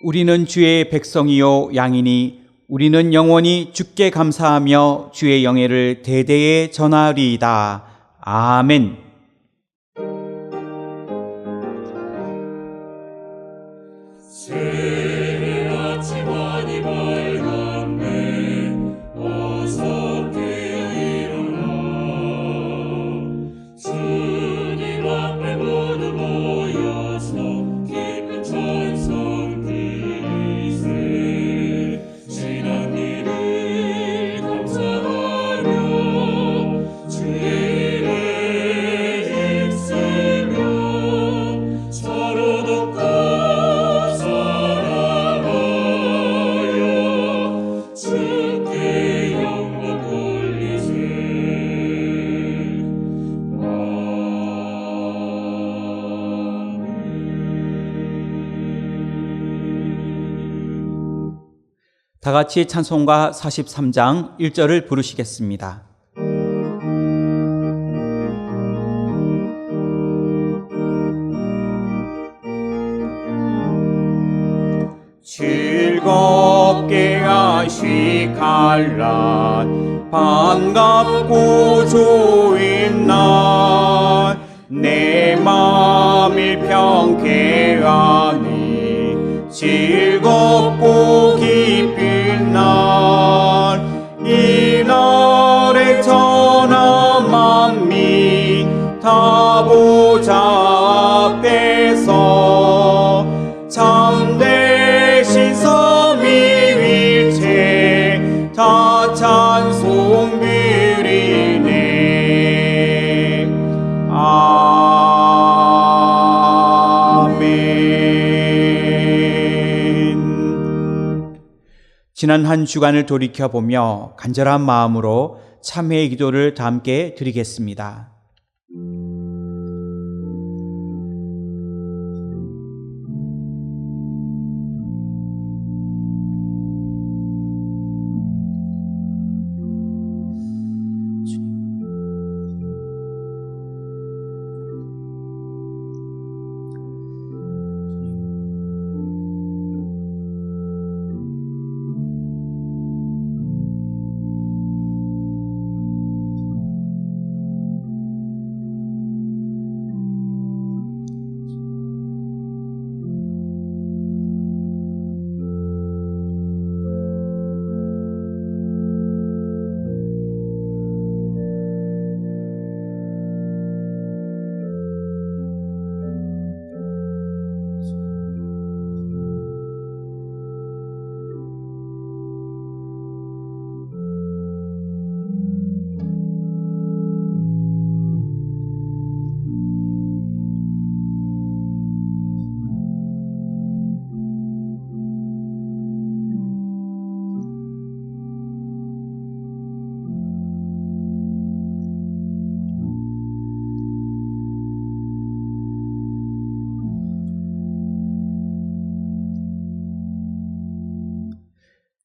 우리는 주의 백성이요 양이니 우리는 영원히 주께 감사하며 주의 영예를 대대에 전하리이다. 아멘. 새해 아침 많이 밝았네. 어서 깨어 일어나. 주님 앞에 모두 모여서 기쁜 찬송 드리세. 지난 일을 감사하며 주의 일에 힘쓰며 서로 돕고 사랑하여 주께 영광 돌리세. 다 같이 찬송가 43장 1절을 부르시겠습니다. 즐겁게 아시칼라 반갑고 좋은 날 내 맘 일평케하니 즐겁고 기쁜 날 이 날에 전하 만민 다 보좌 앞에서 참되신 삼위일체 다 찬송 드리네. 아멘. 지난 한 주간을 돌이켜보며 간절한 마음으로 참회의 기도를 다 함께 드리겠습니다.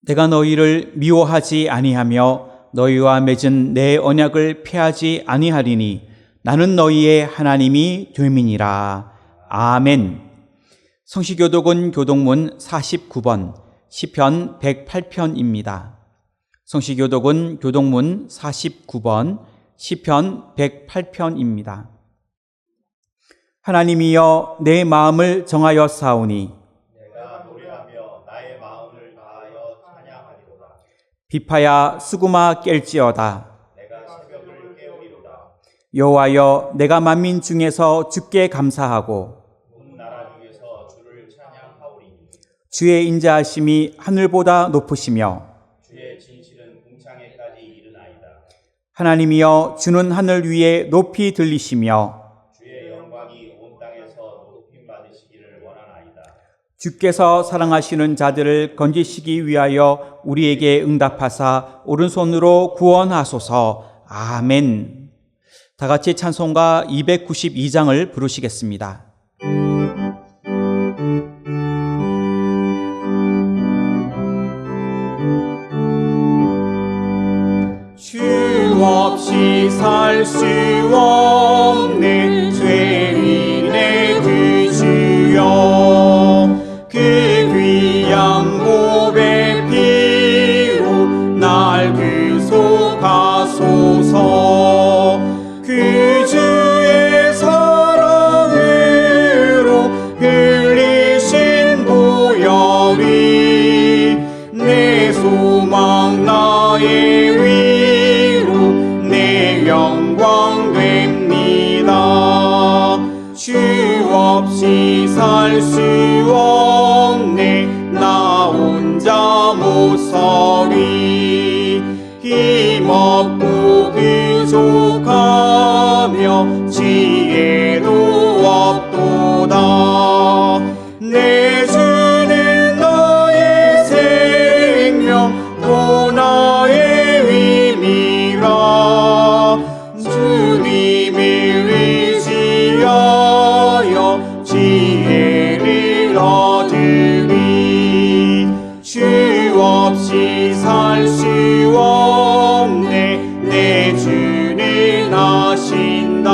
내가 너희를 미워하지 아니하며 너희와 맺은 내 언약을 폐하지 아니하리니 나는 너희의 하나님이 됨이니라. 아멘. 성시교독은 교독문 49번 시편 108편입니다. 성시교독은 교독문 49번 시편 108편입니다. 하나님이여 내 마음을 정하여 사오니 비파야 수구마 깰지어다. 여호와여 내가 만민 중에서 주께 감사하고 주의 인자하심이 하늘보다 높으시며 주의 진실은 궁창에까지 이르나이다. 하나님이여 주는 하늘 위에 높이 들리시며 주의 영광이 온 땅에서 높임 받으시기를 원하나이다. 주께서 사랑하시는 자들을 건지시기 위하여 우리에게 응답하사 오른손으로 구원하소서. 아멘. 다 같이 찬송가 292장을 부르시겠습니다. 주 없이 살 수 없는 죄인의 그 주여 그 귀 그 주의 사랑으로 흘리신 보혈이 내 소망 나의 위로 내 영광 됩니다. 주 없이 살 수 없네 나 혼자 못 서리 힘없고 부족하며 지혜도 없도다. 내 주는 나의 생명 또 나의 힘이라. 주님을 의지하여 지혜를 얻으리. 주 없이 살 수 없네 내 주는 아신다.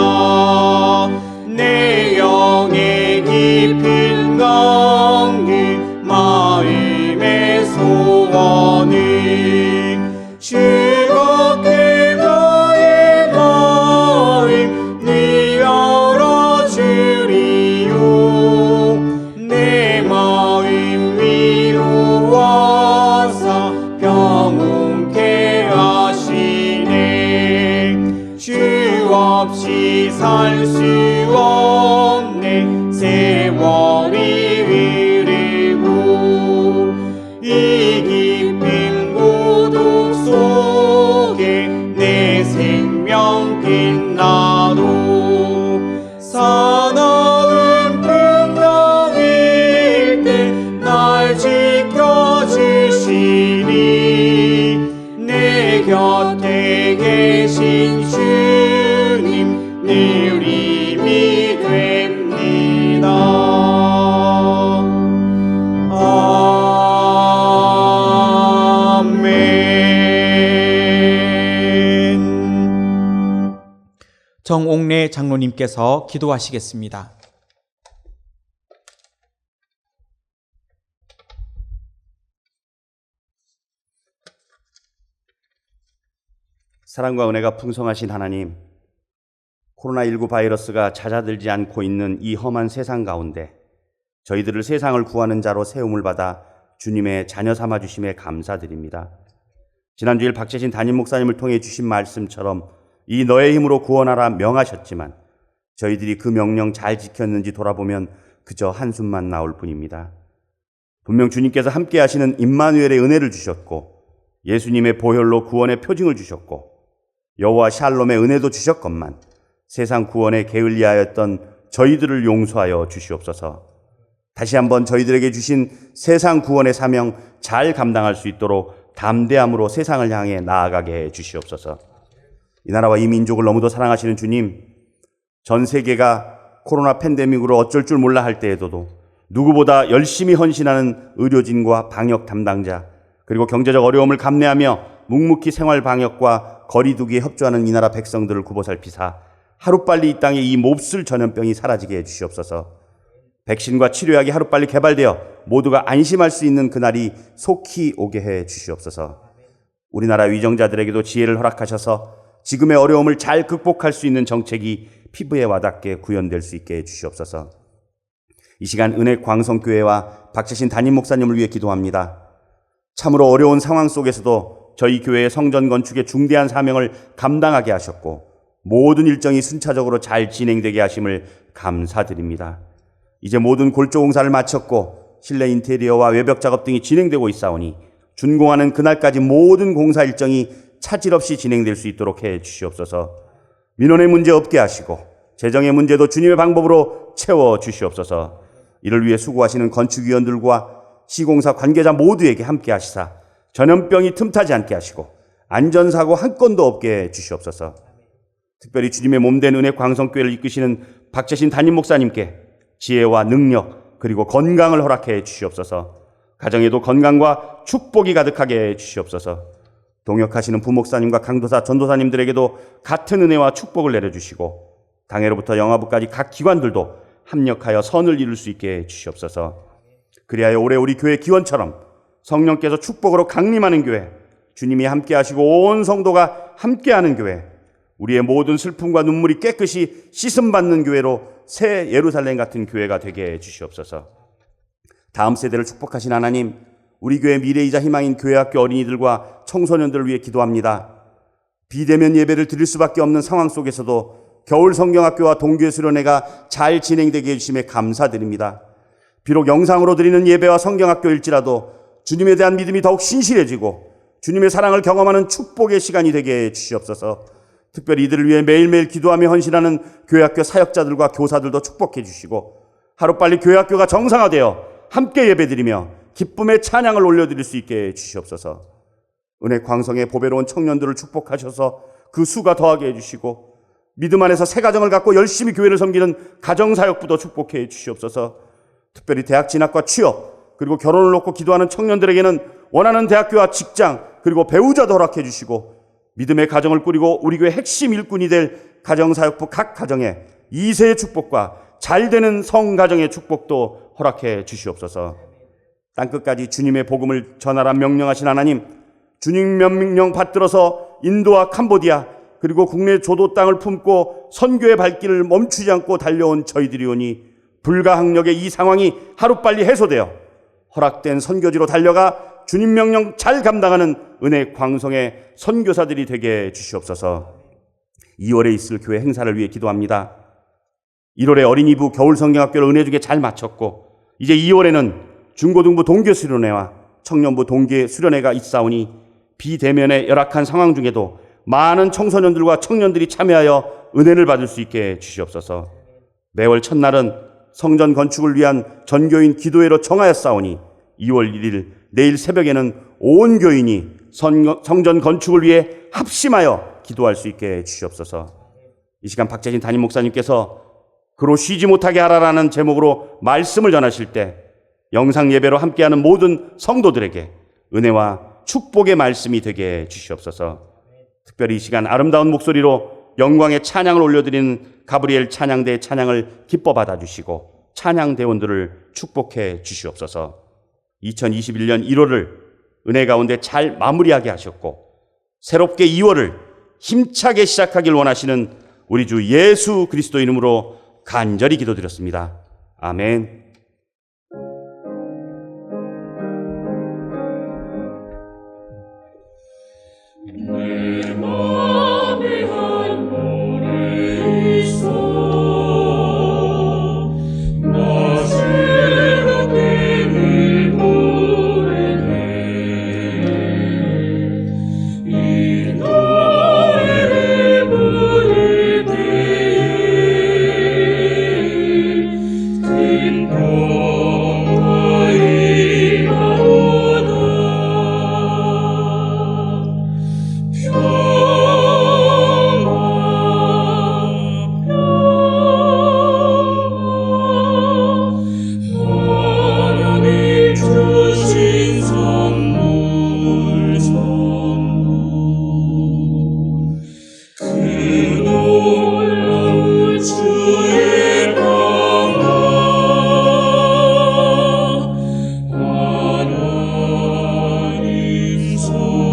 내 영의 깊은 강그 마음의 소원은 즐겁게 나의 마음 늘 열어주리요. 내 마음 위로하사 평온케 하시네. 주 없이 살 수 없네 세월이 흐르고 이 깊은 고독 속에 내 생명 빛나도 사나운 풍랑일 때 날 지켜주시니 내 곁에 계신 주님 늘 힘이 됩니다. 아멘. 정옥래 장로님께서 기도하시겠습니다. 사랑과 은혜가 풍성하신 하나님, 코로나19 바이러스가 잦아들지 않고 있는 이 험한 세상 가운데 저희들을 세상을 구하는 자로 세움을 받아 주님의 자녀 삼아주심에 감사드립니다. 지난주일 박재신 담임 목사님을 통해 주신 말씀처럼 이 너의 힘으로 구원하라 명하셨지만 저희들이 그 명령 잘 지켰는지 돌아보면 그저 한숨만 나올 뿐입니다. 분명 주님께서 함께 하시는 임마누엘의 은혜를 주셨고 예수님의 보혈로 구원의 표징을 주셨고 여호와 샬롬의 은혜도 주셨건만 세상 구원에 게을리하였던 저희들을 용서하여 주시옵소서. 다시 한번 저희들에게 주신 세상 구원의 사명 잘 감당할 수 있도록 담대함으로 세상을 향해 나아가게 해 주시옵소서. 이 나라와 이 민족을 너무도 사랑하시는 주님, 전 세계가 코로나 팬데믹으로 어쩔 줄 몰라 할 때에도 누구보다 열심히 헌신하는 의료진과 방역 담당자, 그리고 경제적 어려움을 감내하며 묵묵히 생활 방역과 거리두기에 협조하는 이 나라 백성들을 굽어 살피사 하루빨리 이 땅에 이 몹쓸 전염병이 사라지게 해 주시옵소서. 백신과 치료약이 하루빨리 개발되어 모두가 안심할 수 있는 그날이 속히 오게 해 주시옵소서. 우리나라 위정자들에게도 지혜를 허락하셔서 지금의 어려움을 잘 극복할 수 있는 정책이 피부에 와닿게 구현될 수 있게 해 주시옵소서. 이 시간 은혜 광성교회와 박재신 담임 목사님을 위해 기도합니다. 참으로 어려운 상황 속에서도 저희 교회의 성전 건축의 중대한 사명을 감당하게 하셨고 모든 일정이 순차적으로 잘 진행되게 하심을 감사드립니다. 이제 모든 골조 공사를 마쳤고 실내 인테리어와 외벽 작업 등이 진행되고 있사오니 준공하는 그날까지 모든 공사 일정이 차질 없이 진행될 수 있도록 해 주시옵소서. 민원의 문제 없게 하시고 재정의 문제도 주님의 방법으로 채워 주시옵소서. 이를 위해 수고하시는 건축위원들과 시공사 관계자 모두에게 함께 하시사 전염병이 틈타지 않게 하시고 안전사고 한 건도 없게 해 주시옵소서. 특별히 주님의 몸된 은혜 광성교회를 이끄시는 박재신 담임 목사님께 지혜와 능력 그리고 건강을 허락해 주시옵소서. 가정에도 건강과 축복이 가득하게 해 주시옵소서. 동역하시는 부목사님과 강도사, 전도사님들에게도 같은 은혜와 축복을 내려주시고 당회로부터 영화부까지 각 기관들도 합력하여 선을 이룰 수 있게 해 주시옵소서. 그리하여 올해 우리 교회 기원처럼 성령께서 축복으로 강림하는 교회, 주님이 함께 하시고 온 성도가 함께하는 교회, 우리의 모든 슬픔과 눈물이 깨끗이 씻음받는 교회로 새 예루살렘 같은 교회가 되게 해주시옵소서. 다음 세대를 축복하신 하나님, 우리 교회 미래이자 희망인 교회학교 어린이들과 청소년들을 위해 기도합니다. 비대면 예배를 드릴 수밖에 없는 상황 속에서도 겨울 성경학교와 동교회 수련회가 잘 진행되게 해주심에 감사드립니다. 비록 영상으로 드리는 예배와 성경학교일지라도 주님에 대한 믿음이 더욱 신실해지고 주님의 사랑을 경험하는 축복의 시간이 되게 해주시옵소서. 특별히 이들을 위해 매일매일 기도하며 헌신하는 교회학교 사역자들과 교사들도 축복해 주시고 하루빨리 교회학교가 정상화되어 함께 예배드리며 기쁨의 찬양을 올려드릴 수 있게 해주시옵소서. 은혜 광성의 보배로운 청년들을 축복하셔서 그 수가 더하게 해주시고 믿음 안에서 새 가정을 갖고 열심히 교회를 섬기는 가정사역부도 축복해 주시옵소서. 특별히 대학 진학과 취업 그리고 결혼을 놓고 기도하는 청년들에게는 원하는 대학교와 직장 그리고 배우자도 허락해 주시고 믿음의 가정을 꾸리고 우리 교회 핵심 일꾼이 될 가정사역부 각 가정에 2세의 축복과 잘되는 성가정의 축복도 허락해 주시옵소서. 땅끝까지 주님의 복음을 전하라 명령하신 하나님, 주님 명령 받들어서 인도와 캄보디아 그리고 국내 조도 땅을 품고 선교의 발길을 멈추지 않고 달려온 저희들이 오니 불가항력의 이 상황이 하루빨리 해소되어 허락된 선교지로 달려가 주님 명령 잘 감당하는 은혜 광성의 선교사들이 되게 해주시옵소서. 2월에 있을 교회 행사를 위해 기도합니다. 1월에 어린이부 겨울 성경학교를 은혜 주게 잘 마쳤고 이제 2월에는 중고등부 동교 수련회와 청년부 동계 수련회가 있사오니 비대면의 열악한 상황 중에도 많은 청소년들과 청년들이 참여하여 은혜를 받을 수 있게 해주시옵소서. 매월 첫날은 성전 건축을 위한 전교인 기도회로 정하였사오니 2월 1일 내일 새벽에는 온 교인이 성전 건축을 위해 합심하여 기도할 수 있게 해주시옵소서. 이 시간 박재진 담임 목사님께서 그로 쉬지 못하게 하라라는 제목으로 말씀을 전하실 때 영상 예배로 함께하는 모든 성도들에게 은혜와 축복의 말씀이 되게 해주시옵소서. 특별히 이 시간 아름다운 목소리로 영광의 찬양을 올려드리는 가브리엘 찬양대의 찬양을 기뻐 받아주시고 찬양대원들을 축복해 주시옵소서. 2021년 1월을 은혜 가운데 잘 마무리하게 하셨고 새롭게 2월을 힘차게 시작하길 원하시는 우리 주 예수 그리스도 이름으로 간절히 기도드렸습니다. 아멘. 내 맘에 한 노래 있어 나 즐겁게 늘 부르네 이 노래를 부를 때에 기쁨과 희망 오나 하나님 주신 선물 그 놀라운 주의 평화 하나님 선물일세.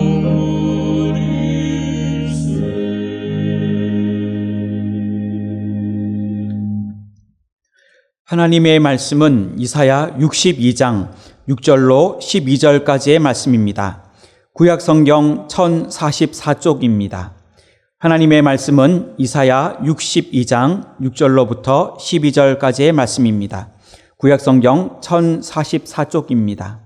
하나님의 말씀은 이사야 62장 6절로 12절까지의 말씀입니다. 구약 성경 1044쪽입니다. 하나님의 말씀은 이사야 62장 6절로부터 12절까지의 말씀입니다. 구약 성경 1044쪽입니다.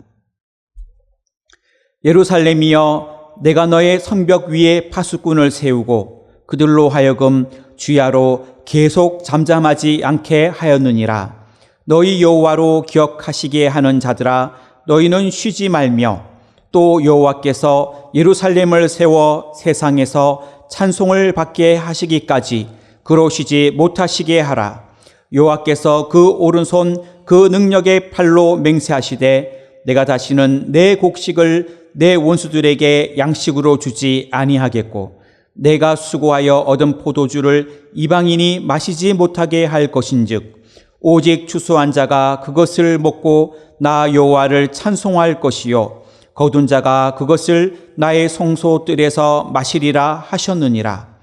예루살렘이여, 내가 너의 성벽 위에 파수꾼을 세우고 그들로 하여금 주야로 계속 잠잠하지 않게 하였느니라. 너희 여호와로 기억하시게 하는 자들아, 너희는 쉬지 말며 또 여호와께서 예루살렘을 세워 세상에서 찬송을 받게 하시기까지 그러시지 못하시게 하라. 여호와께서 그 오른손 그 능력의 팔로 맹세하시되 내가 다시는 내 곡식을 내 원수들에게 양식으로 주지 아니하겠고 내가 수고하여 얻은 포도주를 이방인이 마시지 못하게 할 것인즉 오직 추수한 자가 그것을 먹고 나 여호와를 찬송할 것이요 거둔 자가 그것을 나의 성소뜰에서 마시리라 하셨느니라.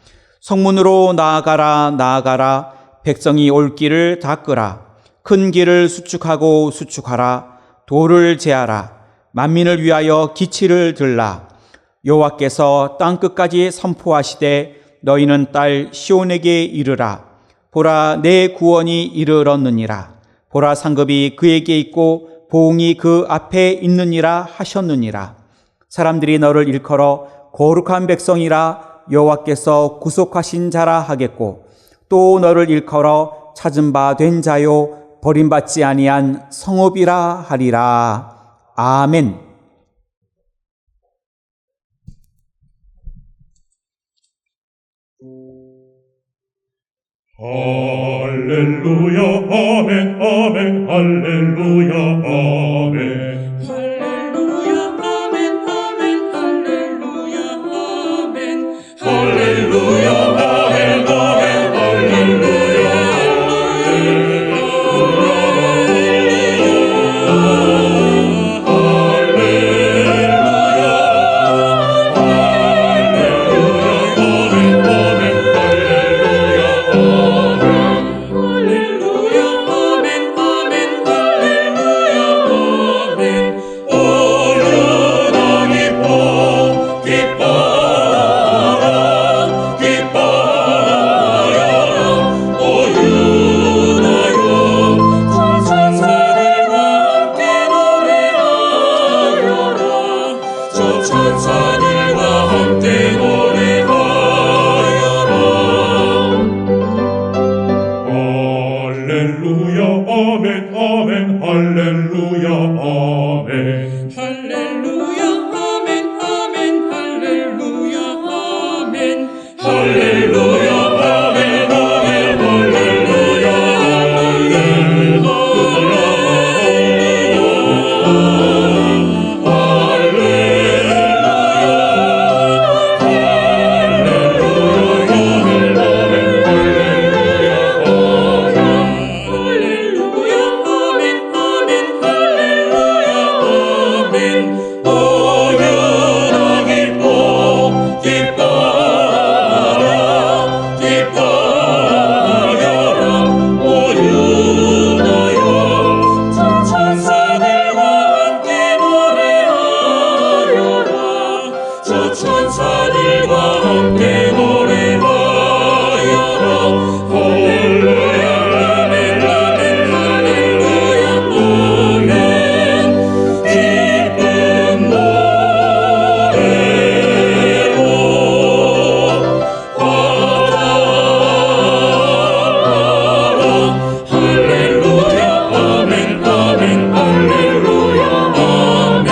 성문으로 나아가라 나아가라. 백성이 올 길을 닦으라. 큰 길을 수축하고 수축하라. 돌을 제하라. 만민을 위하여 기치를 들라. 여호와께서 땅끝까지 선포하시되 너희는 딸 시온에게 이르라. 보라, 내 구원이 이르렀느니라. 보라, 상급이 그에게 있고 보응이 그 앞에 있느니라 하셨느니라. 사람들이 너를 일컬어 거룩한 백성이라 여호와께서 구속하신 자라 하겠고, 또 너를 일컬어 찾은 바 된 자요 버림받지 아니한 성읍이라 하리라. 아멘. 할렐루야 아멘 아멘 할렐루야 아멘 할렐루야 아멘 아멘 할렐루야 아멘 할렐루야 아멘 아멘 할렐루야 천사들과 함께 노래하여라. 할렐루야 아멘 아멘 할렐루야 아멘 할렐루야 아멘 아멘 할렐루야 아멘 할렐루야 아멘 아멘 할렐루야 할렐루야 아멘 아멘 할렐루야 아멘 오유나 기뻐라 기뻐하여라 오유나여 천사들과 함께 노래하여라 저 천사들과 함께 노래하여라 할렐루야 아멘 아멘 할렐루야 아멘 기쁜 노래로 화답하라 할렐루야 아멘 아멘 할렐루야 아멘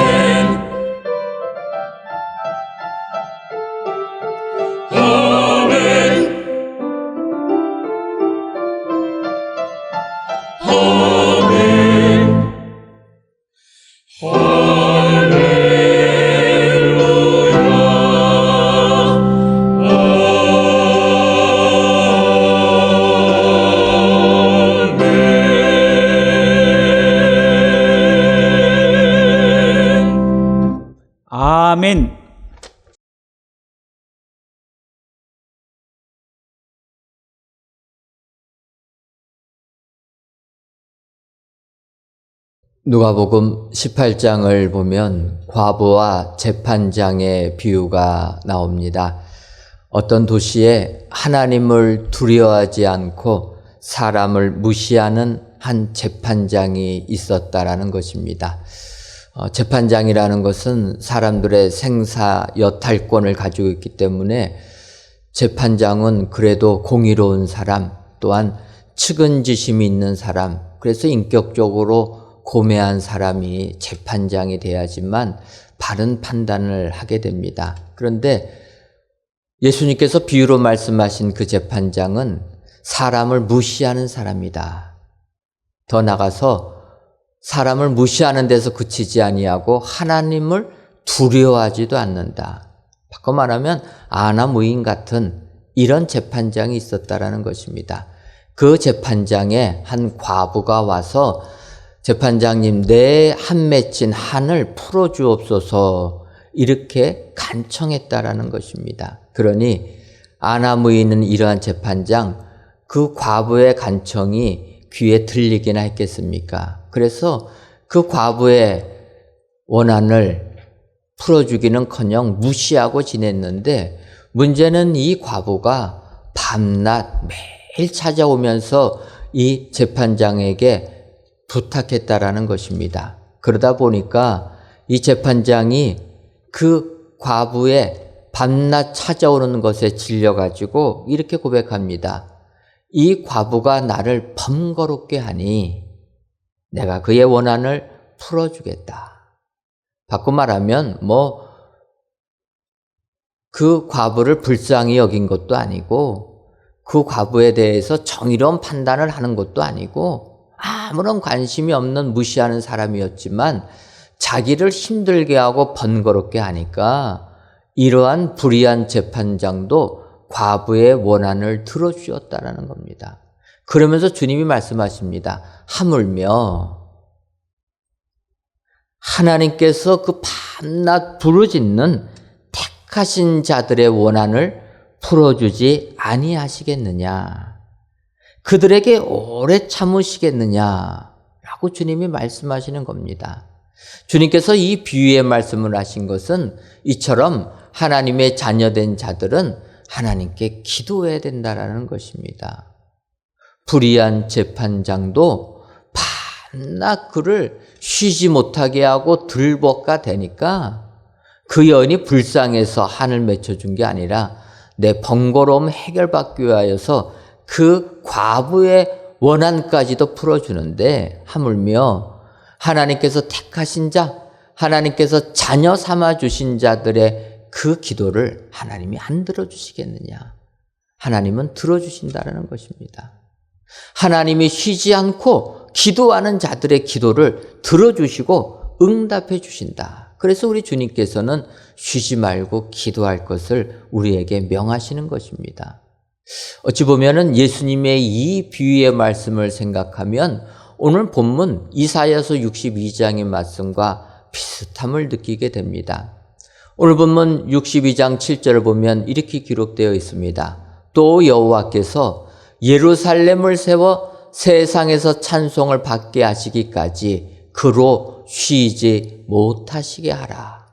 아멘. 누가복음 18장을 보면 과부와 재판장의 비유가 나옵니다. 어떤 도시에 하나님을 두려워하지 않고 사람을 무시하는 한 재판장이 있었다라는 것입니다. 재판장이라는 것은 사람들의 생사 여탈권을 가지고 있기 때문에 재판장은 그래도 공의로운 사람, 또한 측은지심이 있는 사람, 그래서 인격적으로 고매한 사람이 재판장이 돼야지만 바른 판단을 하게 됩니다. 그런데 예수님께서 비유로 말씀하신 그 재판장은 사람을 무시하는 사람이다. 더 나가서 사람을 무시하는 데서 그치지 아니하고 하나님을 두려워하지도 않는다. 바꿔 말하면 아나무인 같은 이런 재판장이 있었다라는 것입니다. 그 재판장에 한 과부가 와서 재판장님, 내 한 맺힌 한을 풀어주옵소서 이렇게 간청했다라는 것입니다. 그러니 아나무인은 이러한 재판장, 그 과부의 간청이 귀에 들리기나 했겠습니까? 그래서 그 과부의 원한을 풀어주기는커녕 무시하고 지냈는데, 문제는 이 과부가 밤낮 매일 찾아오면서 이 재판장에게 부탁했다라는 것입니다. 그러다 보니까 이 재판장이 그 과부의 밤낮 찾아오는 것에 질려가지고 이렇게 고백합니다. 이 과부가 나를 번거롭게 하니 내가 그의 원한을 풀어주겠다. 바꿔 말하면 그 과부를 불쌍히 여긴 것도 아니고, 그 과부에 대해서 정의로운 판단을 하는 것도 아니고, 아무런 관심이 없는 무시하는 사람이었지만 자기를 힘들게 하고 번거롭게 하니까 이러한 불의한 재판장도 과부의 원한을 들어주었다라는 겁니다. 그러면서 주님이 말씀하십니다. 하물며 하나님께서 그 밤낮 부르짖는 택하신 자들의 원한을 풀어주지 아니하시겠느냐, 그들에게 오래 참으시겠느냐라고 주님이 말씀하시는 겁니다. 주님께서 이 비유의 말씀을 하신 것은 이처럼 하나님의 자녀된 자들은 하나님께 기도해야 된다라는 것입니다. 불의한 재판장도 밤낮 그를 쉬지 못하게 하고 들볶아 대니까 그 여인이 불쌍해서 한을 맺혀준 게 아니라 내 번거로움 해결받기 위하여서 그 과부의 원한까지도 풀어주는데, 하물며 하나님께서 택하신 자, 하나님께서 자녀 삼아주신 자들의 그 기도를 하나님이 안 들어주시겠느냐? 하나님은 들어주신다는 것입니다. 하나님이 쉬지 않고 기도하는 자들의 기도를 들어주시고 응답해 주신다. 그래서 우리 주님께서는 쉬지 말고 기도할 것을 우리에게 명하시는 것입니다. 어찌 보면은 예수님의 이 비유의 말씀을 생각하면 오늘 본문 이사야서 62장의 말씀과 비슷함을 느끼게 됩니다. 오늘 본문 62장 7절을 보면 이렇게 기록되어 있습니다. 또 여호와께서 예루살렘을 세워 세상에서 찬송을 받게 하시기까지 그로 쉬지 못하시게 하라.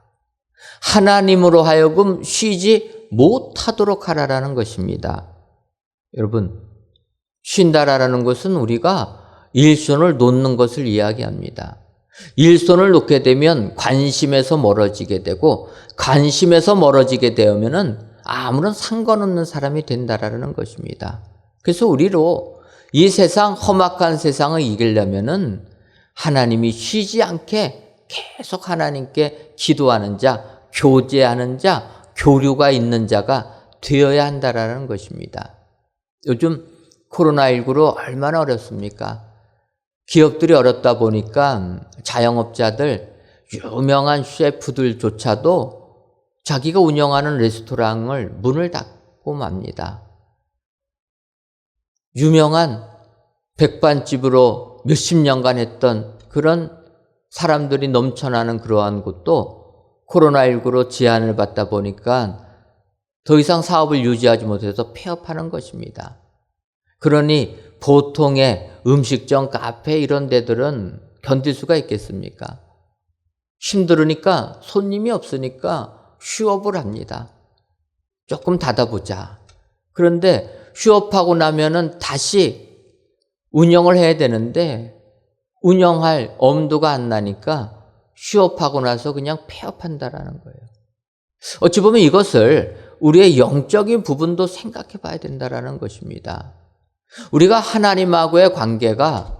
하나님으로 하여금 쉬지 못하도록 하라라는 것입니다. 여러분, 쉰다라는 것은 우리가 일손을 놓는 것을 이야기합니다. 일손을 놓게 되면 관심에서 멀어지게 되고, 관심에서 멀어지게 되면은 아무런 상관없는 사람이 된다라는 것입니다. 그래서 우리로 이 세상, 험악한 세상을 이기려면은 하나님이 쉬지 않게 계속 하나님께 기도하는 자, 교제하는 자, 교류가 있는 자가 되어야 한다라는 것입니다. 요즘 코로나19로 얼마나 어렵습니까? 기업들이 어렵다 보니까 자영업자들, 유명한 셰프들조차도 자기가 운영하는 레스토랑을 문을 닫고 맙니다. 유명한 백반집으로 몇십 년간 했던 그런 사람들이 넘쳐나는 그러한 곳도 코로나19로 제한을 받다 보니까 더 이상 사업을 유지하지 못해서 폐업하는 것입니다. 그러니 보통의 음식점, 카페 이런 데들은 견딜 수가 있겠습니까? 힘들으니까, 손님이 없으니까 휴업을 합니다. 조금 닫아보자. 그런데 휴업하고 나면은 다시 운영을 해야 되는데 운영할 엄두가 안 나니까 휴업하고 나서 그냥 폐업한다라는 거예요. 어찌 보면 이것을 우리의 영적인 부분도 생각해 봐야 된다라는 것입니다. 우리가 하나님하고의 관계가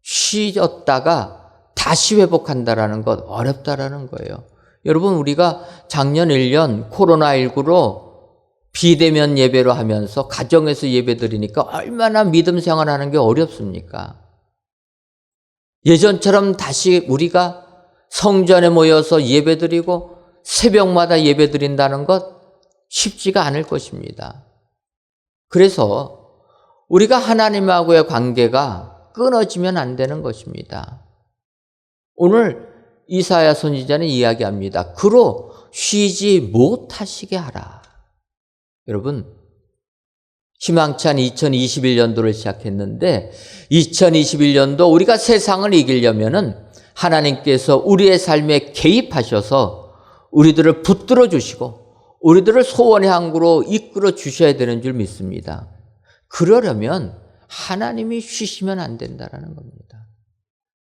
쉬었다가 다시 회복한다라는 것 어렵다라는 거예요. 여러분, 우리가 작년 1년 코로나19로 비대면 예배로 하면서 가정에서 예배 드리니까 얼마나 믿음 생활하는 게 어렵습니까? 예전처럼 다시 우리가 성전에 모여서 예배 드리고 새벽마다 예배 드린다는 것 쉽지가 않을 것입니다. 그래서 우리가 하나님하고의 관계가 끊어지면 안 되는 것입니다. 오늘 이사야 선지자는 이야기합니다. 그로 쉬지 못하시게 하라. 여러분, 희망찬 2021년도를 시작했는데 2021년도 우리가 세상을 이기려면은 하나님께서 우리의 삶에 개입하셔서 우리들을 붙들어 주시고 우리들을 소원의 항구로 이끌어 주셔야 되는 줄 믿습니다. 그러려면 하나님이 쉬시면 안 된다는 겁니다.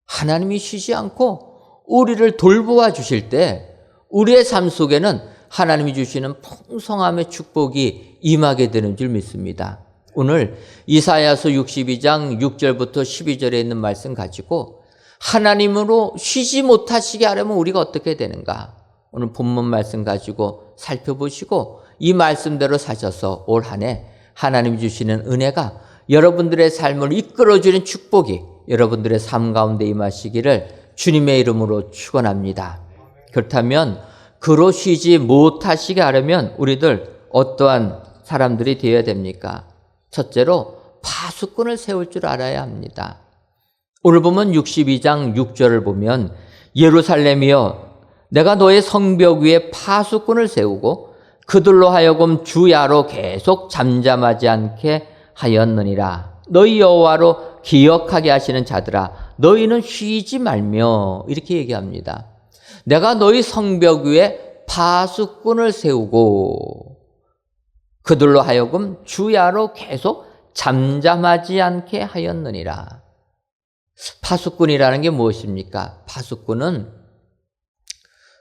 하나님이 쉬지 않고 우리를 돌보아 주실 때 우리의 삶 속에는 하나님이 주시는 풍성함의 축복이 임하게 되는 줄 믿습니다. 오늘 이사야서 62장 6절부터 12절에 있는 말씀 가지고 하나님으로 쉬지 못하시게 하려면 우리가 어떻게 되는가? 오늘 본문 말씀 가지고 살펴보시고 이 말씀대로 사셔서 올 한 해 하나님이 주시는 은혜가 여러분들의 삶을 이끌어주는 축복이 여러분들의 삶 가운데 임하시기를 주님의 이름으로 축원합니다. 그렇다면 그로 쉬지 못하시게 하려면 우리들 어떠한 사람들이 되어야 됩니까? 첫째로 파수꾼을 세울 줄 알아야 합니다. 오늘 보면 62장 6절을 보면 예루살렘이여 내가 너의 성벽 위에 파수꾼을 세우고 그들로 하여금 주야로 계속 잠잠하지 않게 하였느니라. 너희 여호와로 기억하게 하시는 자들아 너희는 쉬지 말며 이렇게 얘기합니다. 내가 너희 성벽 위에 파수꾼을 세우고 그들로 하여금 주야로 계속 잠잠하지 않게 하였느니라. 파수꾼이라는 게 무엇입니까? 파수꾼은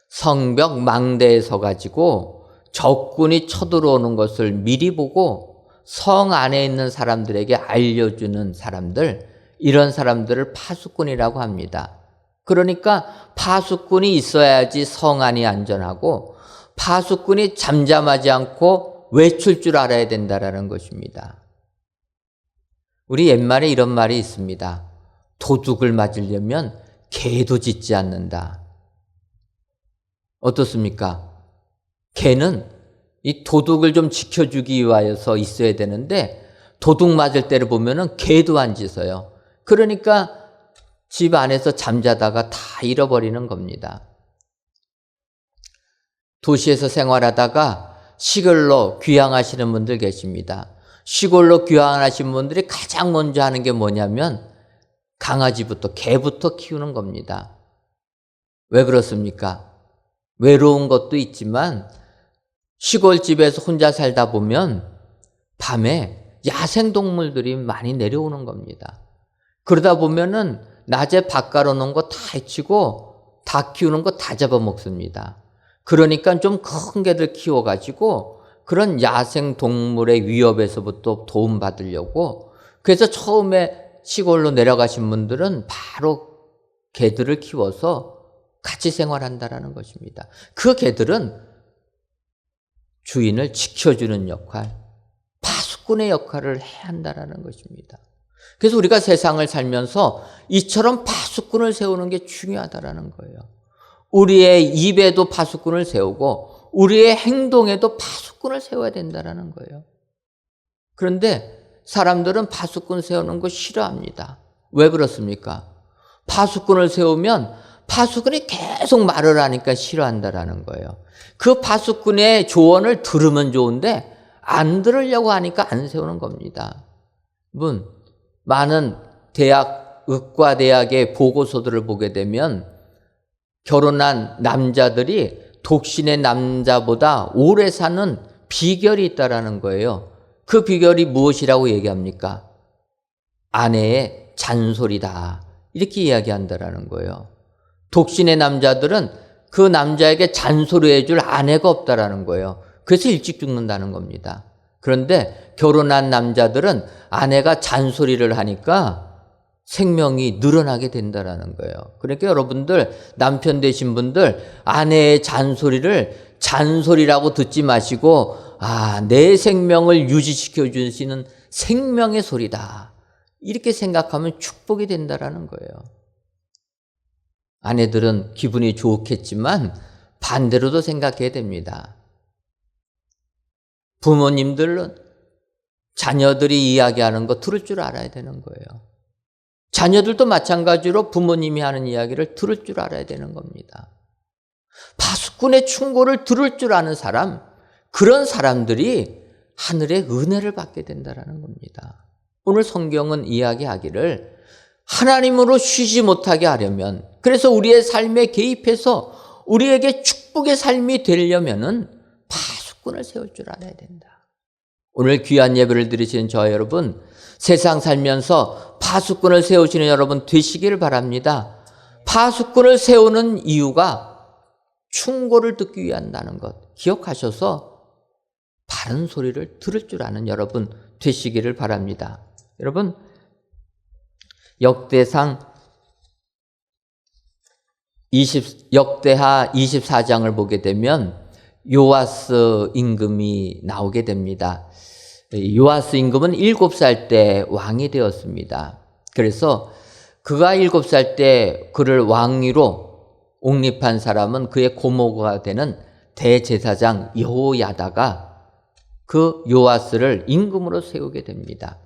성벽 망대에 서가지고 적군이 쳐들어오는 것을 미리 보고 성 안에 있는 사람들에게 알려주는 사람들, 이런 사람들을 파수꾼이라고 합니다. 그러니까 파수꾼이 있어야지 성 안이 안전하고 파수꾼이 잠잠하지 않고 외출 줄 알아야 된다는 것입니다. 우리 옛말에 이런 말이 있습니다. 도둑을 맞으려면 개도 짖지 않는다. 어떻습니까? 개는 이 도둑을 좀 지켜주기 위하여서 있어야 되는데 도둑 맞을 때를 보면은 개도 안 짖어요. 그러니까 집 안에서 잠자다가 다 잃어버리는 겁니다. 도시에서 생활하다가 시골로 귀향하시는 분들 계십니다. 시골로 귀향하신 분들이 가장 먼저 하는 게 뭐냐면 강아지부터 개부터 키우는 겁니다. 왜 그렇습니까? 외로운 것도 있지만 시골집에서 혼자 살다 보면 밤에 야생동물들이 많이 내려오는 겁니다. 그러다 보면은 낮에 밥 깔아놓은 거 다 해치고 다 키우는 거 다 잡아먹습니다. 그러니까 좀 큰 개들 키워가지고 그런 야생동물의 위협에서부터 도움받으려고 그래서 처음에 시골로 내려가신 분들은 바로 개들을 키워서 같이 생활한다라는 것입니다. 그 개들은 주인을 지켜주는 역할, 파수꾼의 역할을 해야 한다라는 것입니다. 그래서 우리가 세상을 살면서 이처럼 파수꾼을 세우는 게 중요하다라는 거예요. 우리의 입에도 파수꾼을 세우고 우리의 행동에도 파수꾼을 세워야 된다라는 거예요. 그런데 사람들은 파수꾼 세우는 거 싫어합니다. 왜 그렇습니까? 파수꾼을 세우면 파수꾼이 계속 말을 하니까 싫어한다라는 거예요. 그 파수꾼의 조언을 들으면 좋은데 안 들으려고 하니까 안 세우는 겁니다. 많은 대학, 의과대학의 보고서들을 보게 되면 결혼한 남자들이 독신의 남자보다 오래 사는 비결이 있다라는 거예요. 그 비결이 무엇이라고 얘기합니까? 아내의 잔소리다. 이렇게 이야기한다라는 거예요. 독신의 남자들은 그 남자에게 잔소리해 줄 아내가 없다라는 거예요. 그래서 일찍 죽는다는 겁니다. 그런데 결혼한 남자들은 아내가 잔소리를 하니까 생명이 늘어나게 된다라는 거예요. 그러니까 여러분들 남편 되신 분들 아내의 잔소리를 잔소리라고 듣지 마시고 내 생명을 유지시켜 주시는 생명의 소리다. 이렇게 생각하면 축복이 된다라는 거예요. 아내들은 기분이 좋겠지만 반대로도 생각해야 됩니다. 부모님들은 자녀들이 이야기하는 거 들을 줄 알아야 되는 거예요. 자녀들도 마찬가지로 부모님이 하는 이야기를 들을 줄 알아야 되는 겁니다. 파수꾼의 충고를 들을 줄 아는 사람, 그런 사람들이 하늘의 은혜를 받게 된다는 겁니다. 오늘 성경은 이야기하기를 하나님으로 쉬지 못하게 하려면, 그래서 우리의 삶에 개입해서 우리에게 축복의 삶이 되려면은 파수꾼을 세울 줄 알아야 된다. 오늘 귀한 예배를 드리시는 저와 여러분, 세상 살면서 파수꾼을 세우시는 여러분 되시기를 바랍니다. 파수꾼을 세우는 이유가 충고를 듣기 위한다는 것 기억하셔서 바른 소리를 들을 줄 아는 여러분 되시기를 바랍니다. 여러분, 역대하 24장을 보게 되면 요아스 임금이 나오게 됩니다. 요아스 임금은 7살 때 왕이 되었습니다. 그래서 그가 7살 때 그를 왕위로 옹립한 사람은 그의 고모가 되는 대제사장 여호야다가 그 요아스를 임금으로 세우게 됩니다.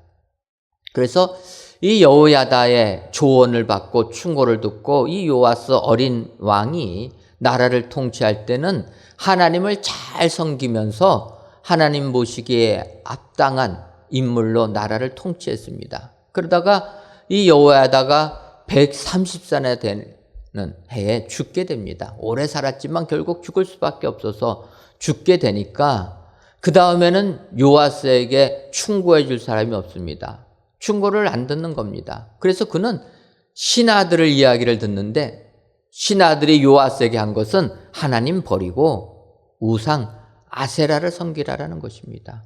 그래서 이 여호야다의 조언을 받고 충고를 듣고 이 요아스 어린 왕이 나라를 통치할 때는 하나님을 잘 섬기면서 하나님 보시기에 합당한 인물로 나라를 통치했습니다. 그러다가 이 여호야다가 130살에 되는 해에 죽게 됩니다. 오래 살았지만 결국 죽을 수밖에 없어서 죽게 되니까 그 다음에는 요아스에게 충고해 줄 사람이 없습니다. 충고를 안 듣는 겁니다. 그래서 그는 신하들의 이야기를 듣는데 신하들이 요아스에게 한 것은 하나님 버리고 우상 아세라를 섬기라라는 것입니다.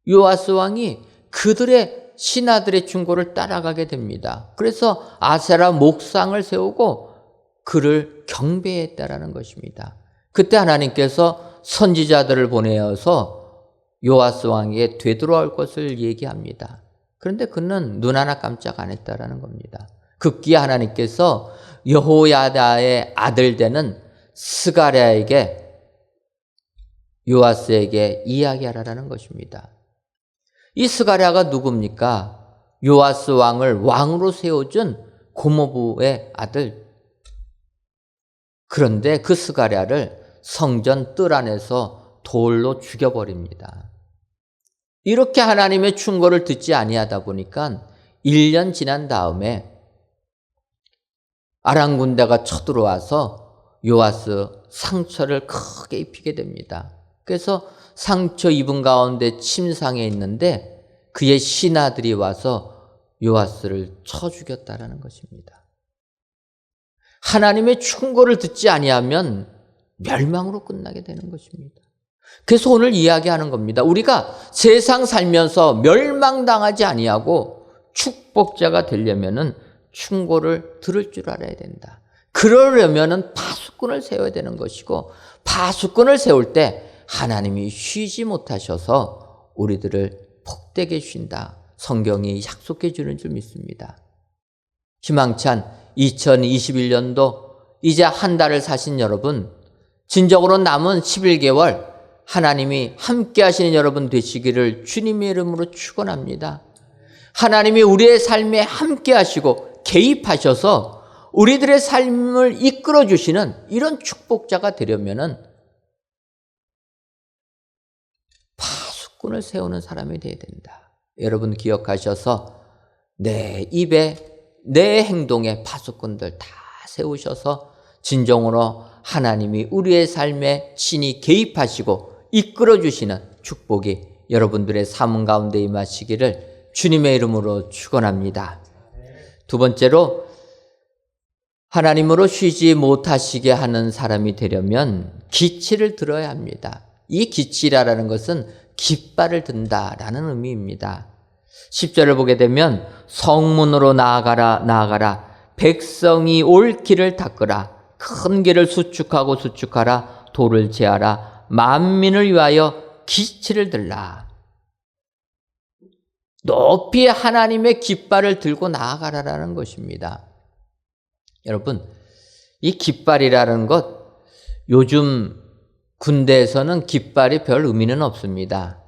요아스 왕이 그들의 신하들의 충고를 따라가게 됩니다. 그래서 아세라 목상을 세우고 그를 경배했다라는 것입니다. 그때 하나님께서 선지자들을 보내어서 요아스 왕에게 되돌아올 것을 얘기합니다. 그런데 그는 눈 하나 깜짝 안 했다라는 겁니다. 급기야 하나님께서 여호야다의 아들 되는 스가랴에게 요아스에게 이야기하라는 것입니다. 이 스가랴가 누굽니까? 요아스 왕을 왕으로 세워준 고모부의 아들. 그런데 그 스가랴를 성전 뜰 안에서 돌로 죽여버립니다. 이렇게 하나님의 충고를 듣지 아니하다 보니까 1년 지난 다음에 아람 군대가 쳐들어와서 요아스 상처를 크게 입히게 됩니다. 그래서 상처 입은 가운데 침상에 있는데 그의 신하들이 와서 요아스를 쳐 죽였다라는 것입니다. 하나님의 충고를 듣지 아니하면 멸망으로 끝나게 되는 것입니다. 그래서 오늘 이야기하는 겁니다. 우리가 세상 살면서 멸망당하지 아니하고 축복자가 되려면은 충고를 들을 줄 알아야 된다. 그러려면은 파수꾼을 세워야 되는 것이고 파수꾼을 세울 때 하나님이 쉬지 못하셔서 우리들을 복되게 쉰다. 성경이 약속해 주는 줄 믿습니다. 희망찬 2021년도 이제 한 달을 사신 여러분, 진정으로 남은 11개월 하나님이 함께 하시는 여러분 되시기를 주님의 이름으로 축원합니다. 하나님이 우리의 삶에 함께 하시고 개입하셔서 우리들의 삶을 이끌어 주시는 이런 축복자가 되려면은 파수꾼을 세우는 사람이 되어야 된다. 여러분 기억하셔서 내 입에 내 행동에 파수꾼들 다 세우셔서 진정으로 하나님이 우리의 삶에 친히 개입하시고 이끌어 주시는 축복이 여러분들의 삶 가운데 임하시기를 주님의 이름으로 축원합니다. 두 번째로 하나님으로 쉬지 못하시게 하는 사람이 되려면 기치를 들어야 합니다. 이 기치라는 것은 깃발을 든다라는 의미입니다. 10절을 보게 되면 성문으로 나아가라 나아가라 백성이 올 길을 닦으라 큰 길을 수축하고 수축하라 돌을 제하라 만민을 위하여 기치를 들라. 높이 하나님의 깃발을 들고 나아가라라는 것입니다. 여러분, 이 깃발이라는 것 요즘 군대에서는 깃발이 별 의미는 없습니다.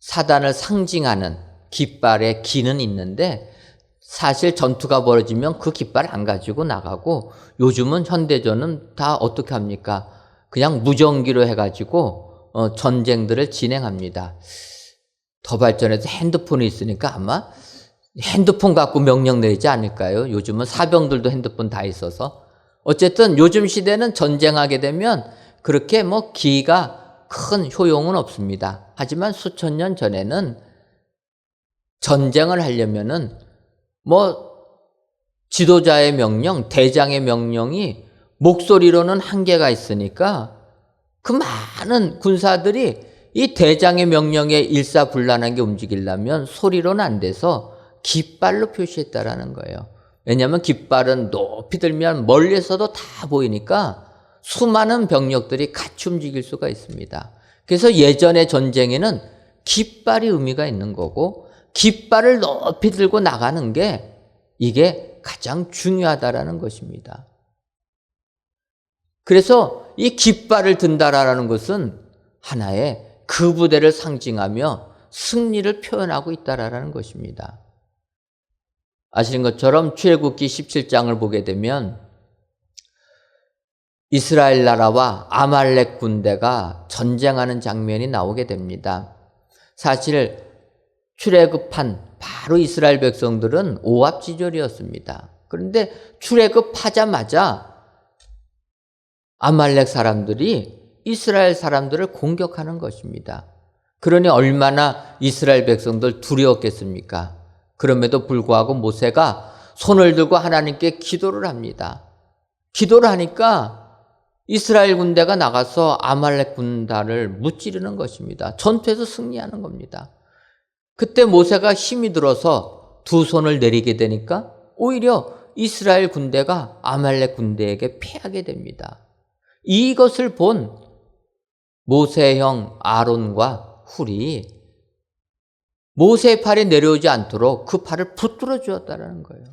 사단을 상징하는 깃발의 기는 있는데 사실 전투가 벌어지면 그 깃발 안 가지고 나가고 요즘은 현대전은 다 어떻게 합니까? 그냥 무전기로 해가지고 전쟁들을 진행합니다. 더 발전해서 핸드폰이 있으니까 아마 핸드폰 갖고 명령 내리지 않을까요? 요즘은 사병들도 핸드폰 다 있어서. 어쨌든 요즘 시대는 전쟁하게 되면 그렇게 뭐 기가 큰 효용은 없습니다. 하지만 수천 년 전에는 전쟁을 하려면은 뭐 지도자의 명령, 대장의 명령이 목소리로는 한계가 있으니까 그 많은 군사들이 이 대장의 명령에 일사불란하게 움직이려면 소리로는 안 돼서 깃발로 표시했다라는 거예요. 왜냐하면 깃발은 높이 들면 멀리서도 다 보이니까 수많은 병력들이 같이 움직일 수가 있습니다. 그래서 예전의 전쟁에는 깃발이 의미가 있는 거고 깃발을 높이 들고 나가는 게 이게 가장 중요하다라는 것입니다. 그래서 이 깃발을 든다라는 것은 하나의 그 부대를 상징하며 승리를 표현하고 있다라는 것입니다. 아시는 것처럼 출애굽기 17장을 보게 되면 이스라엘 나라와 아말렉 군대가 전쟁하는 장면이 나오게 됩니다. 사실 출애굽한 바로 이스라엘 백성들은 오합지졸이었습니다. 그런데 출애굽하자마자 아말렉 사람들이 이스라엘 사람들을 공격하는 것입니다. 그러니 얼마나 이스라엘 백성들 두려웠겠습니까? 그럼에도 불구하고 모세가 손을 들고 하나님께 기도를 합니다. 기도를 하니까 이스라엘 군대가 나가서 아말렉 군단을 무찌르는 것입니다. 전투에서 승리하는 겁니다. 그때 모세가 힘이 들어서 두 손을 내리게 되니까 오히려 이스라엘 군대가 아말렉 군대에게 패하게 됩니다. 이것을 본 모세의 형 아론과 훌이 모세의 팔이 내려오지 않도록 그 팔을 붙들어 주었다는 거예요.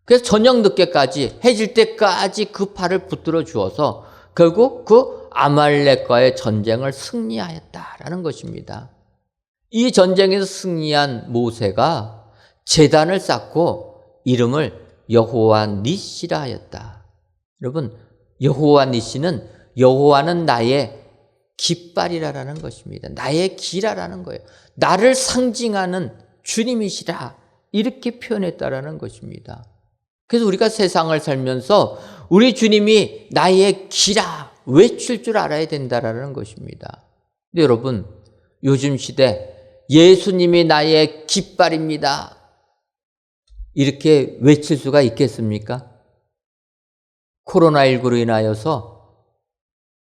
그래서 저녁 늦게까지 해질 때까지 그 팔을 붙들어 주어서 결국 그 아말렉과의 전쟁을 승리하였다라는 것입니다. 이 전쟁에서 승리한 모세가 제단을 쌓고 이름을 여호와 니시라 하였다. 여러분, 여호와 니시는 여호와는 나의 깃발이라는 것입니다. 나의 기라라는 거예요. 나를 상징하는 주님이시라 이렇게 표현했다라는 것입니다. 그래서 우리가 세상을 살면서 우리 주님이 나의 기라 외칠 줄 알아야 된다라는 것입니다. 근데 여러분, 요즘 시대 예수님이 나의 깃발입니다 이렇게 외칠 수가 있겠습니까? 코로나19로 인하여서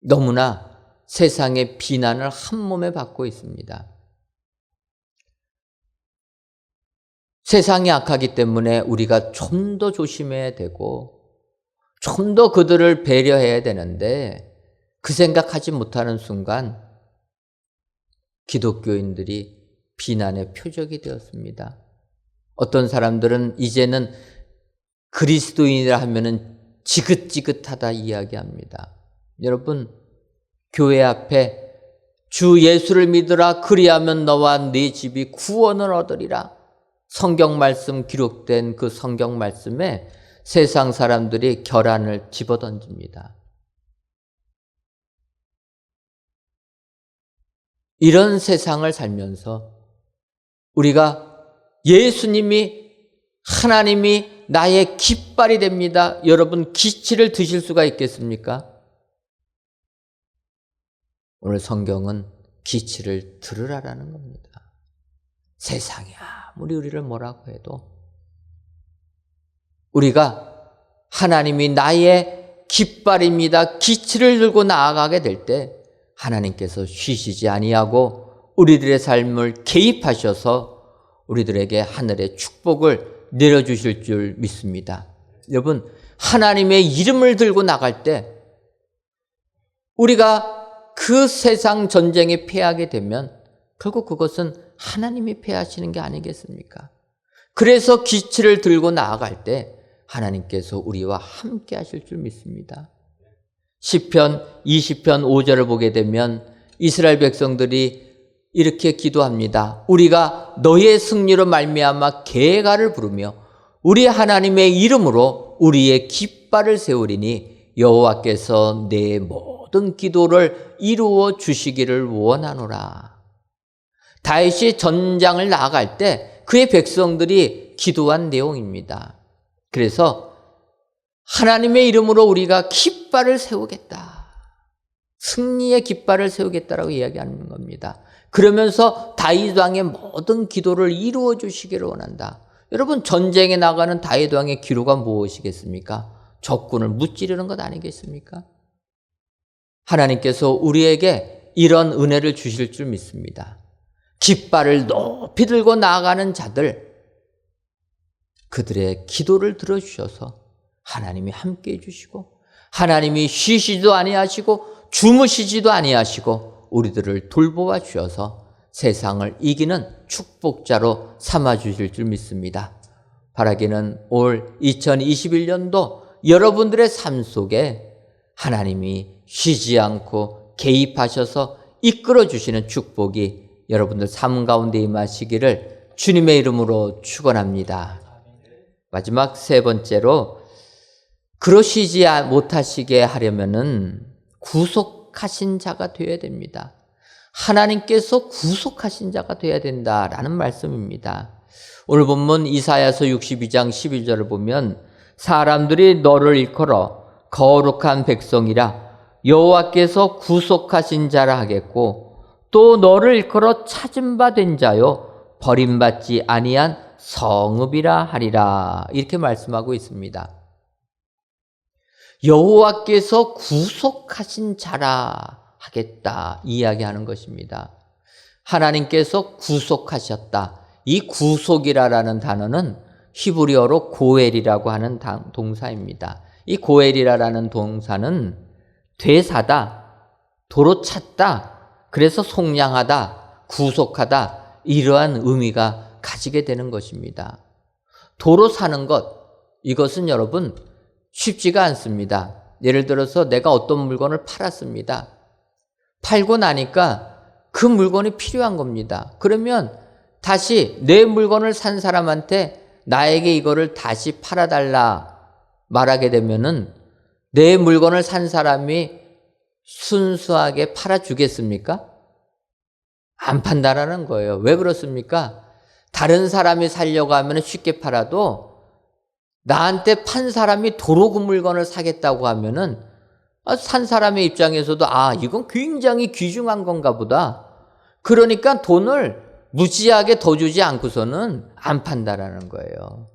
너무나 세상의 비난을 한 몸에 받고 있습니다. 세상이 악하기 때문에 우리가 좀 더 조심해야 되고 좀 더 그들을 배려해야 되는데 그 생각하지 못하는 순간 기독교인들이 비난의 표적이 되었습니다. 어떤 사람들은 이제는 그리스도인이라 하면은 지긋지긋하다 이야기합니다. 여러분, 교회 앞에 주 예수를 믿으라 그리하면 너와 네 집이 구원을 얻으리라. 성경 말씀 기록된 그 성경 말씀에 세상 사람들이 결안을 집어던집니다. 이런 세상을 살면서 우리가 예수님이 하나님이 나의 깃발이 됩니다. 여러분, 기치를 드실 수가 있겠습니까? 오늘 성경은 기치를 들으라라는 겁니다. 세상이 아무리 우리를 뭐라고 해도 우리가 하나님이 나의 깃발입니다. 기치를 들고 나아가게 될 때 하나님께서 쉬시지 아니하고 우리들의 삶을 개입하셔서 우리들에게 하늘의 축복을 내려주실 줄 믿습니다. 여러분, 하나님의 이름을 들고 나갈 때 우리가 그 세상 전쟁에 패하게 되면 결국 그것은 하나님이 패하시는 게 아니겠습니까? 그래서 기치를 들고 나아갈 때 하나님께서 우리와 함께 하실 줄 믿습니다. 시편 20편 5절을 보게 되면 이스라엘 백성들이 이렇게 기도합니다. 우리가 너의 승리로 말미암아 계가를 부르며 우리 하나님의 이름으로 우리의 깃발을 세우리니 여호와께서 내 모든 모든 기도를 이루어 주시기를 원하노라. 다윗이 전장을 나아갈 때 그의 백성들이 기도한 내용입니다. 그래서 하나님의 이름으로 우리가 깃발을 세우겠다. 승리의 깃발을 세우겠다라고 이야기하는 겁니다. 그러면서 다윗 왕의 모든 기도를 이루어 주시기를 원한다. 여러분, 전쟁에 나가는 다윗 왕의 기로가 무엇이겠습니까? 적군을 무찌르는 것 아니겠습니까? 하나님께서 우리에게 이런 은혜를 주실 줄 믿습니다. 깃발을 높이 들고 나아가는 자들, 그들의 기도를 들어주셔서 하나님이 함께 해주시고, 하나님이 쉬시지도 아니하시고 주무시지도 아니하시고 우리들을 돌보아 주셔서 세상을 이기는 축복자로 삼아 주실 줄 믿습니다. 바라기는 올 2021년도 여러분들의 삶 속에 하나님이 쉬지 않고 개입하셔서 이끌어 주시는 축복이 여러분들 삶 가운데 임하시기를 주님의 이름으로 축원합니다. 마지막 세 번째로, 그러시지 못하시게 하려면은 구속하신 자가 되어야 됩니다. 하나님께서 구속하신 자가 되어야 된다라는 말씀입니다. 오늘 본문 이사야서 62장 11절을 보면, 사람들이 너를 일컬어 거룩한 백성이라 여호와께서 구속하신 자라 하겠고, 또 너를 일컬어 찾은 바 된 자요 버림받지 아니한 성읍이라 하리라. 이렇게 말씀하고 있습니다. 여호와께서 구속하신 자라 하겠다 이야기하는 것입니다. 하나님께서 구속하셨다. 이 구속이라는 단어는 히브리어로 고엘이라고 하는 동사입니다. 이 고엘이라는 동사는 되사다, 도로 찾다, 그래서 속량하다, 구속하다, 이러한 의미가 가지게 되는 것입니다. 도로 사는 것, 이것은 여러분 쉽지가 않습니다. 예를 들어서 내가 어떤 물건을 팔았습니다. 팔고 나니까 그 물건이 필요한 겁니다. 그러면 다시 내 물건을 산 사람한테 나에게 이거를 다시 팔아달라 말하게 되면은 내 물건을 산 사람이 순수하게 팔아주겠습니까? 안 판다라는 거예요. 왜 그렇습니까? 다른 사람이 살려고 하면 쉽게 팔아도 나한테 판 사람이 도로 그 물건을 사겠다고 하면은 산 사람의 입장에서도 이건 굉장히 귀중한 건가 보다. 그러니까 돈을 무지하게 더 주지 않고서는 안 판다라는 거예요.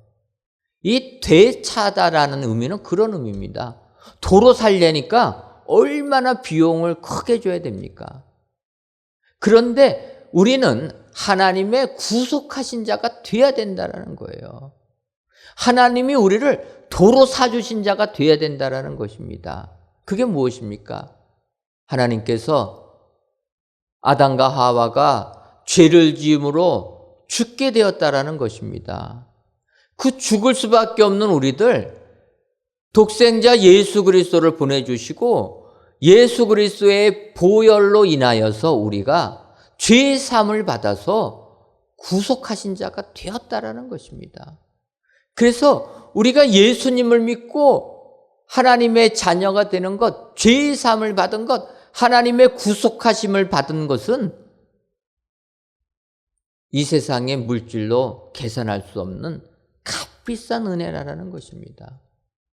이 되차다라는 의미는 그런 의미입니다. 도로 살려니까 얼마나 비용을 크게 줘야 됩니까? 그런데 우리는 하나님의 구속하신 자가 돼야 된다는 거예요. 하나님이 우리를 도로 사주신 자가 돼야 된다는 것입니다. 그게 무엇입니까? 하나님께서 아담과 하와가 죄를 지음으로 죽게 되었다라는 것입니다. 그 죽을 수밖에 없는 우리들, 독생자 예수 그리스도를 보내주시고 예수 그리스도의 보혈로 인하여서 우리가 죄의 사함을 받아서 구속하신 자가 되었다라는 것입니다. 그래서 우리가 예수님을 믿고 하나님의 자녀가 되는 것, 죄의 사함을 받은 것, 하나님의 구속하심을 받은 것은 이 세상의 물질로 계산할 수 없는 값비싼 은혜라는 것입니다.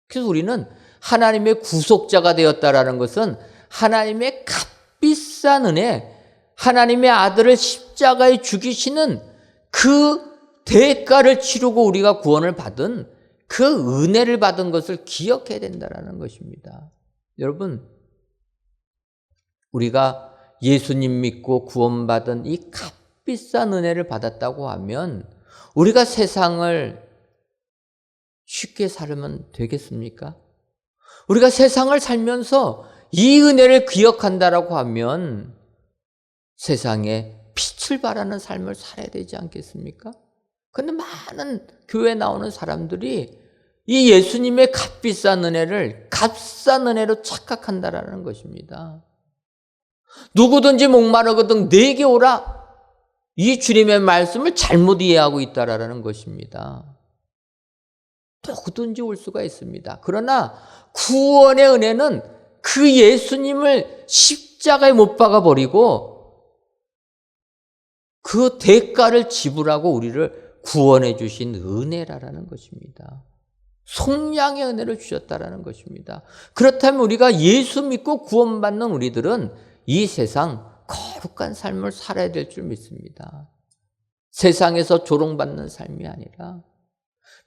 그래서 우리는 하나님의 구속자가 되었다라는 것은 하나님의 값비싼 은혜, 하나님의 아들을 십자가에 죽이시는 그 대가를 치르고 우리가 구원을 받은 그 은혜를 받은 것을 기억해야 된다는 것입니다. 여러분, 우리가 예수님 믿고 구원받은 이 값비싼 은혜를 받았다고 하면 우리가 세상을 쉽게 살면 되겠습니까? 우리가 세상을 살면서 이 은혜를 기억한다라고 하면 세상에 빛을 발하는 삶을 살아야 되지 않겠습니까? 그런데 많은 교회에 나오는 사람들이 이 예수님의 값비싼 은혜를 값싼 은혜로 착각한다라는 것입니다. 누구든지 목마르거든 내게 오라. 이 주님의 말씀을 잘못 이해하고 있다라는 것입니다. 누구든지 올 수가 있습니다. 그러나 구원의 은혜는 그 예수님을 십자가에 못 박아 버리고 그 대가를 지불하고 우리를 구원해 주신 은혜라는 것입니다. 속량의 은혜를 주셨다라는 것입니다. 그렇다면 우리가 예수 믿고 구원받는 우리들은 이 세상 거룩한 삶을 살아야 될 줄 믿습니다. 세상에서 조롱받는 삶이 아니라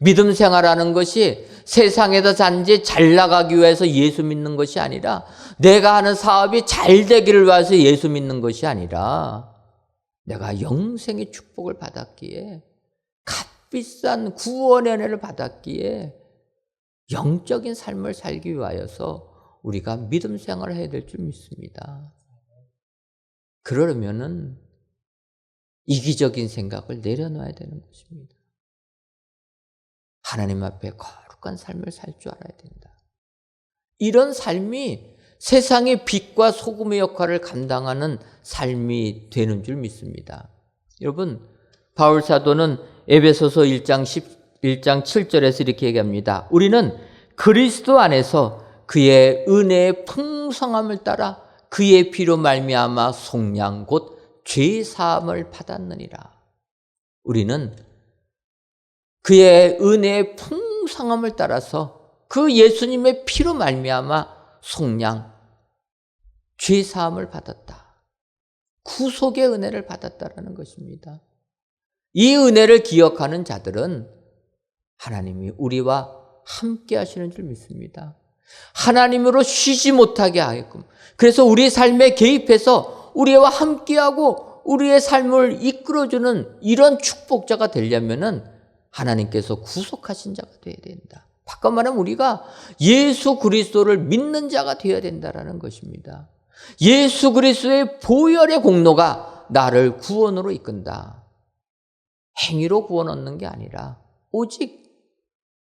믿음 생활하는 것이 세상에서 단지 잘 나가기 위해서 예수 믿는 것이 아니라 내가 하는 사업이 잘 되기를 위해서 예수 믿는 것이 아니라 내가 영생의 축복을 받았기에 값비싼 구원의 은혜를 받았기에 영적인 삶을 살기 위하여서 우리가 믿음 생활을 해야 될 줄 믿습니다. 그러려면은 이기적인 생각을 내려놔야 되는 것입니다. 하나님 앞에 거룩한 삶을 살 줄 알아야 된다. 이런 삶이 세상의 빛과 소금의 역할을 감당하는 삶이 되는 줄 믿습니다. 여러분, 바울 사도는 에베소서 1장 7절에서 이렇게 얘기합니다. 우리는 그리스도 안에서 그의 은혜의 풍성함을 따라 그의 피로 말미암아 속량 곧 죄 사함을 받았느니라. 우리는 그의 은혜의 풍성함을 따라서 그 예수님의 피로 말미암아 속량 죄 사함을 받았다. 구속의 은혜를 받았다라는 것입니다. 이 은혜를 기억하는 자들은 하나님이 우리와 함께 하시는 줄 믿습니다. 하나님으로 쉬지 못하게 하게끔, 그래서 우리 삶에 개입해서 우리와 함께하고 우리의 삶을 이끌어주는 이런 축복자가 되려면은 하나님께서 구속하신 자가 되어야 된다. 바꿔 말하면 우리가 예수 그리스도를 믿는 자가 되어야 된다라는 것입니다. 예수 그리스도의 보혈의 공로가 나를 구원으로 이끈다. 행위로 구원 얻는 게 아니라 오직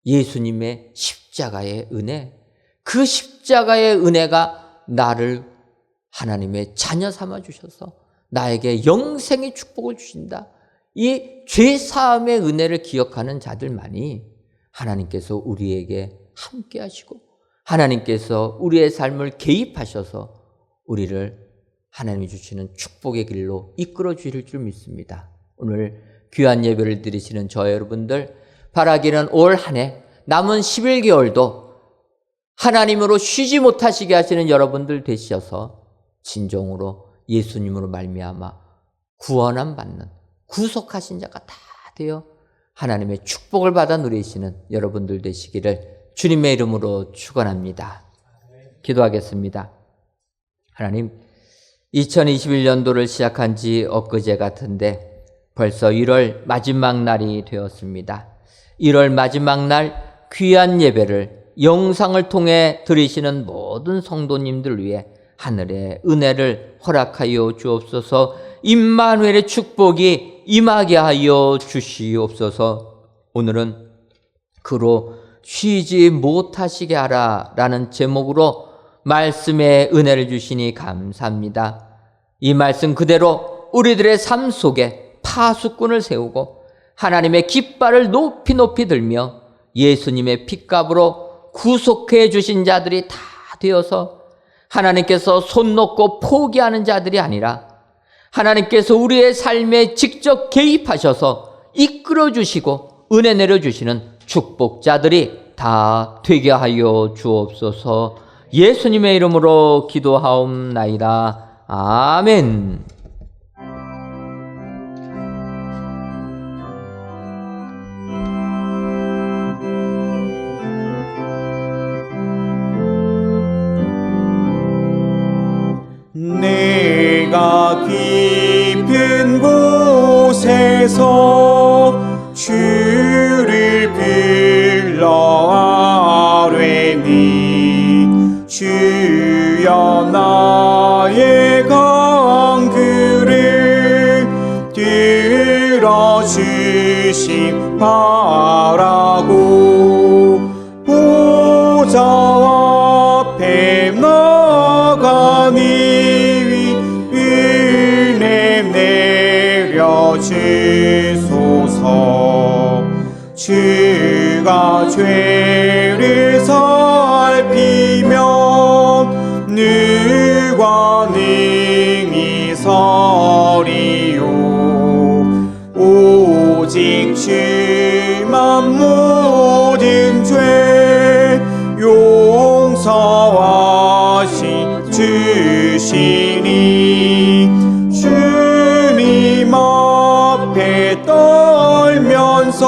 예수님의 십자가의 은혜, 그 십자가의 은혜가 나를 하나님의 자녀 삼아 주셔서 나에게 영생의 축복을 주신다. 이 죄사함의 은혜를 기억하는 자들만이 하나님께서 우리에게 함께 하시고 하나님께서 우리의 삶을 개입하셔서 우리를 하나님이 주시는 축복의 길로 이끌어 주실 줄 믿습니다. 오늘 귀한 예배를 드리시는 저 여러분들, 바라기는 올 한 해 남은 11개월도 하나님으로 쉬지 못하시게 하시는 여러분들 되셔서 진정으로 예수님으로 말미암아 구원함 받는 구속하신 자가 다 되어 하나님의 축복을 받아 누리시는 여러분들 되시기를 주님의 이름으로 축원합니다. 기도하겠습니다. 하나님, 2021년도를 시작한 지 엊그제 같은데 벌써 1월 마지막 날이 되었습니다. 1월 마지막 날 귀한 예배를 영상을 통해 드리시는 모든 성도님들 위해 하늘의 은혜를 허락하여 주옵소서. 임마누엘의 축복이 임하게 하여 주시옵소서. 오늘은 그로 쉬지 못하시게 하라 라는 제목으로 말씀의 은혜를 주시니 감사합니다. 이 말씀 그대로 우리들의 삶 속에 파수꾼을 세우고 하나님의 깃발을 높이 높이 들며 예수님의 핏값으로 구속해 주신 자들이 다 되어서 하나님께서 손 놓고 포기하는 자들이 아니라 하나님께서 우리의 삶에 직접 개입하셔서 이끌어 주시고 은혜 내려주시는 축복자들이 다 되게 하여 주옵소서. 예수님의 이름으로 기도하옵나이다. 아멘. 내가 깊은 곳에서 주를 불러 아뢰니 주여 나의 간구를 들어주심 바라고 보좌 앞에 나가니 주소서. 주가 죄를 살피면 누가 능히 서리요. 오직 주만 모든 죄 용서하시 주시니 주님 앞에 떨면서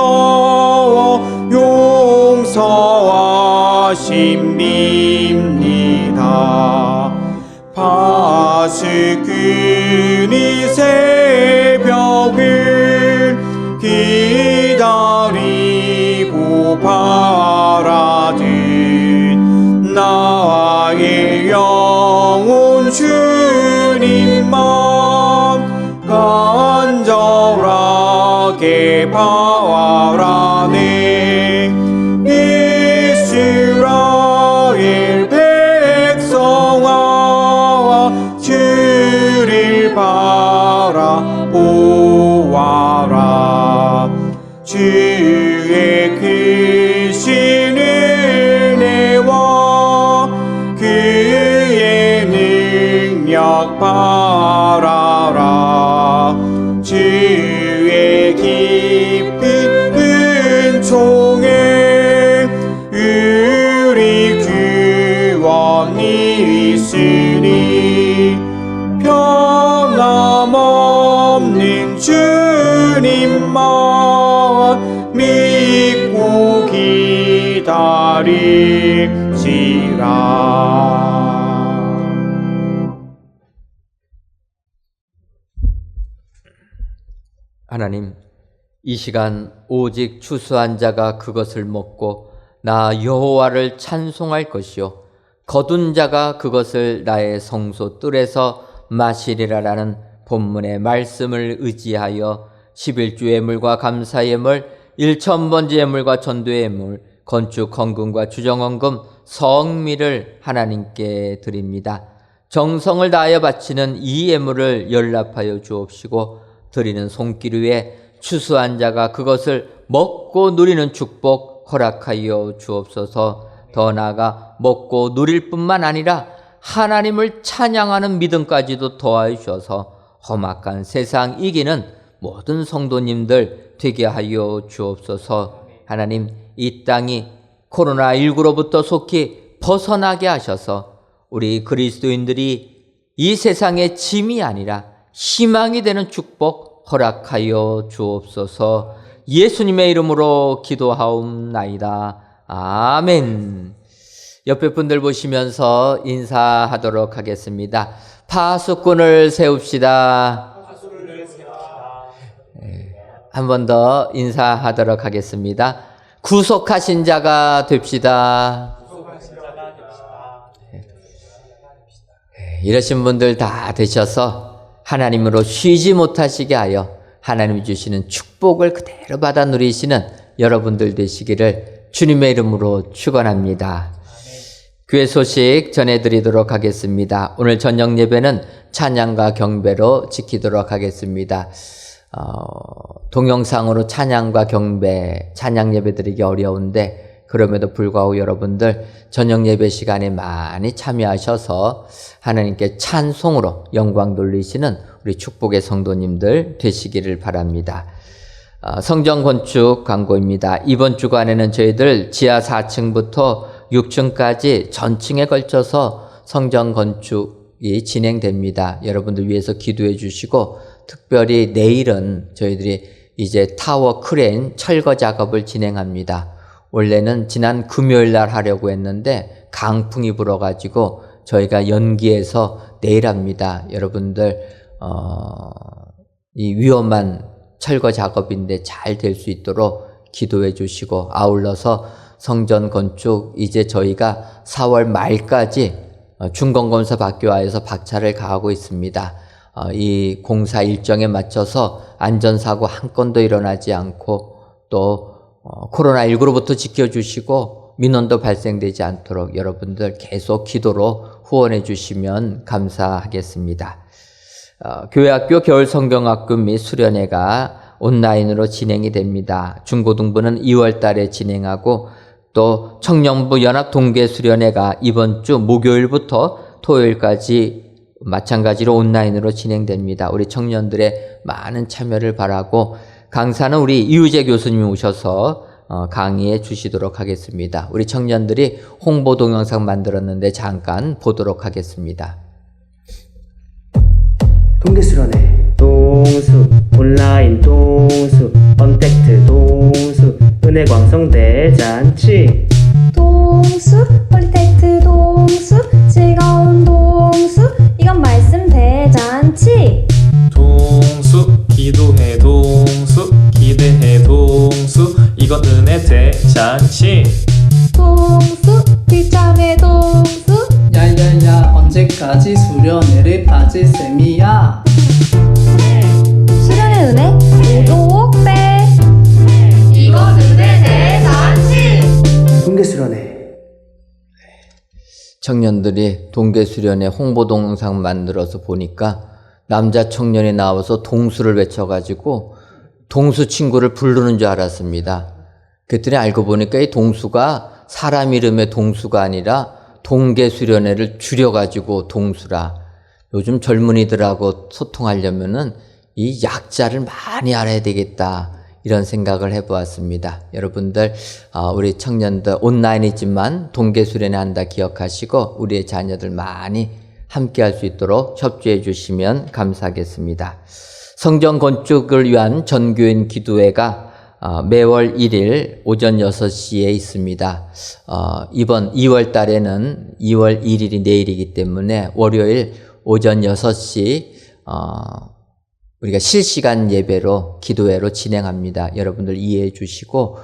용서하십니다. 파수꾼이 새벽을 기다리고 바라듯 나의 영혼 주님만 간절하게 바라네. 이스라엘 백성아 주를 바라보아라. 주의 크신 은혜와 그의 능력 바라라. 주의 깊은 은총에 우리 구원이 있으니 변함없는 주님만 믿고 기다릴지라. 하나님, 이 시간 오직 추수한 자가 그것을 먹고 나 여호와를 찬송할 것이요 거둔 자가 그것을 나의 성소 뜰에서 마시리라라는 본문의 말씀을 의지하여 11주 예물과 감사 예물, 1,000번째 예물과 전도의 예물, 건축 헌금과 주정 헌금, 성미를 하나님께 드립니다. 정성을 다하여 바치는 이 예물을 연락하여 주옵시고 드리는 손길 위에 추수한 자가 그것을 먹고 누리는 축복 허락하여 주옵소서. 더 나아가 먹고 누릴 뿐만 아니라 하나님을 찬양하는 믿음까지도 더하여 주셔서 험악한 세상 이기는 모든 성도님들 되게 하여 주옵소서. 하나님, 이 땅이 코로나19로부터 속히 벗어나게 하셔서 우리 그리스도인들이 이 세상의 짐이 아니라 희망이 되는 축복 허락하여 주옵소서. 예수님의 이름으로 기도하옵나이다. 아멘. 옆에 분들 보시면서 인사하도록 하겠습니다. 파수꾼을 세웁시다. 한 번 더 인사하도록 하겠습니다. 구속하신 자가 됩시다. 이러신 분들 다 되셔서 하나님으로 쉬지 못하시게 하여 하나님이 주시는 축복을 그대로 받아 누리시는 여러분들 되시기를 주님의 이름으로 축원합니다. 교회 소식 전해드리도록 하겠습니다. 오늘 저녁 예배는 찬양과 경배로 지키도록 하겠습니다. 동영상으로 찬양과 경배, 찬양 예배 드리기 어려운데 그럼에도 불구하고 여러분들 저녁 예배 시간에 많이 참여하셔서 하나님께 찬송으로 영광 돌리시는 우리 축복의 성도님들 되시기를 바랍니다. 성전 건축 광고입니다. 이번 주간에는 저희들 지하 4층부터 6층까지 전층에 걸쳐서 성전 건축이 진행됩니다. 여러분들 위해서 기도해 주시고 특별히 내일은 저희들이 이제 타워 크레인 철거 작업을 진행합니다. 원래는 지난 금요일 날 하려고 했는데 강풍이 불어가지고 저희가 연기해서 내일 합니다. 여러분들 이 위험한 철거 작업인데 잘 될 수 있도록 기도해 주시고 아울러서 성전 건축 이제 저희가 4월 말까지 중공검사 받기와해서 박차를 가하고 있습니다. 이 공사 일정에 맞춰서 안전사고 한 건도 일어나지 않고 또 코로나19로부터 지켜주시고 민원도 발생되지 않도록 여러분들 계속 기도로 후원해 주시면 감사하겠습니다. 교회학교 겨울성경학교 및 수련회가 온라인으로 진행이 됩니다. 중고등부는 2월 달에 진행하고 또 청년부 연합 동계수련회가 이번 주 목요일부터 토요일까지 마찬가지로 온라인으로 진행됩니다. 우리 청년들의 많은 참여를 바라고 강사는 우리 이우재 교수님이 오셔서 강의해 주시도록 하겠습니다. 우리 청년들이 홍보 동영상 만들었는데 잠깐 보도록 하겠습니다. 동계수련회 동수 온라인 동수 언택트 동수 은혜광성 대잔치 동수 폴리텍트 동수 즐거운 동수 이건 말씀 대잔치 동수 기도해 동수 기대해 동수 이건 은혜 대잔치 동수 비참해 동수 야야야 언제까지 수련회를 빠질 셈이야. 수련의 은혜 모두 옥배 이건 은혜 대잔치 동계수련회 청년들이 동계수련회 홍보 동영상 만들어서 보니까 남자 청년이 나와서 동수를 외쳐가지고 동수 친구를 부르는 줄 알았습니다. 그랬더니 알고 보니까 이 동수가 사람 이름의 동수가 아니라 동계수련회를 줄여가지고 동수라. 요즘 젊은이들하고 소통하려면은 이 약자를 많이 알아야 되겠다. 이런 생각을 해보았습니다. 여러분들, 우리 청년들 온라인이지만 동계수련회 한다 기억하시고 우리의 자녀들 많이 함께 할 수 있도록 협조해 주시면 감사하겠습니다. 성전 건축을 위한 전교인 기도회가 매월 1일 오전 6시에 있습니다. 이번 2월 달에는 2월 1일이 내일이기 때문에 월요일 오전 6시 우리가 실시간 예배로 기도회로 진행합니다. 여러분들 이해해 주시고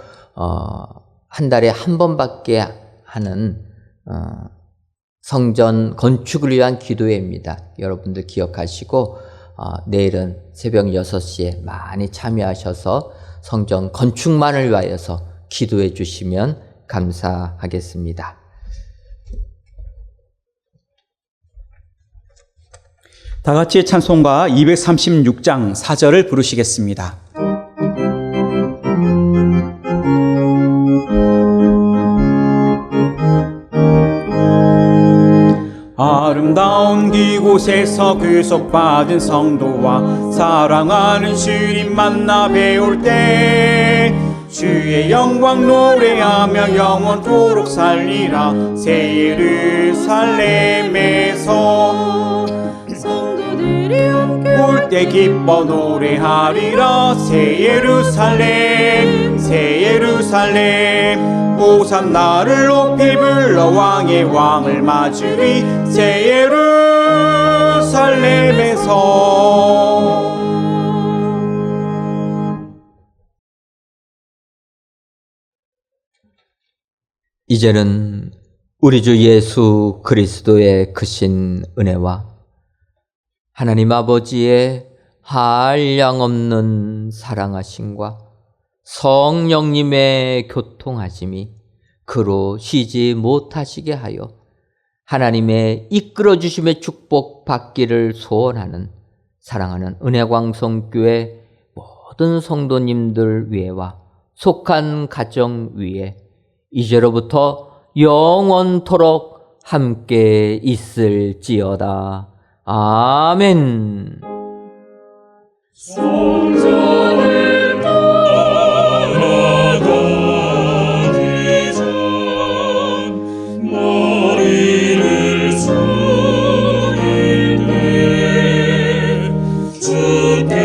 한 달에 한 번밖에 하는 성전 건축을 위한 기도회입니다. 여러분들 기억하시고 내일은 새벽 6시에 많이 참여하셔서 성전 건축만을 위하여서 기도해 주시면 감사하겠습니다. 다 같이 찬송가 236장 4절을 부르시겠습니다. 아름다운 이곳에서 구속받은 성도와 사랑하는 주님 만나 배울 때 주의 영광 노래하며 영원토록 살리라. 새 예루살렘에서 성도들이 함께 올 때 기뻐 노래하리라. 새 예루살렘 새 예루살렘 오산나를 높이 불러 왕의 왕을 맞으리. 새 예루살렘에서 이제는 우리 주 예수 그리스도의 크신 은혜와 하나님 아버지의 한량없는 사랑하심과 성령님의 교통하심이 그로 쉬지 못하시게 하여 하나님의 이끌어주심의 축복 받기를 소원하는 사랑하는 은혜광성교회 모든 성도님들 위에와 속한 가정 위에 이제로부터 영원토록 함께 있을지어다. 아멘. 성전을 떠나가기 전 머리를 숙일 때 주께